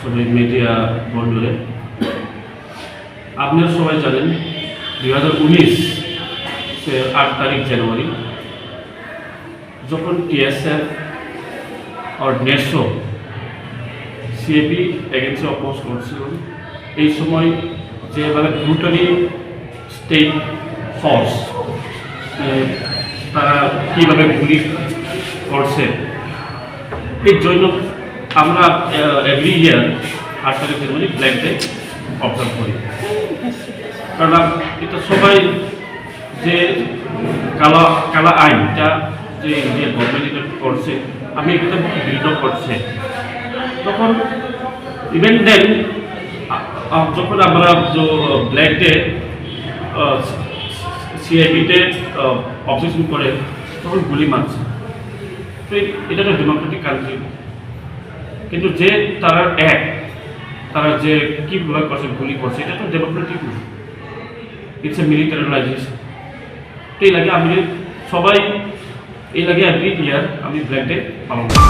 সবাই মিডিয়া বন্ধুরে, আপনারা সবাই জানেন 2019 8 তারিখ জানুয়ারি যখন টিএসএফ আর নেশো সিএপি এগেন্সে অপোজ করছিল, এই সময় যেভাবে ব্রুটালি স্টেট ফোর্স তারা কীভাবে গুলি করছে, এর জন্য আমরা এভরি ইয়ার 8 তারিখ জানুয়ারি ব্ল্যাক ডে অবজার্ভ করি। কারণ এটা সবাই যে কালা আইনটা যে ইন্ডিয়ান গভর্নমেন্ট এটা করছে, আমি এটা বিরোধ করছে। তখন ইভেন দেন যখন আমরা ব্ল্যাক ডে সিআইবিতে অবজেকশন করে তখন গুলি মারছে। তো এটা একটা ডেমোক্রেটিক কান্ট্রি, কিন্তু যে তারা যে কীভাবে করছে গুলি করছে, এটা তো ডেমোক্রেটিক না, ইটস এ মিলিটারাইজেশন। তো এই লাগে আমি সবাই এই লাগে এভরি ইয়ার আমি ব্ল্যাক ডে পালন করি।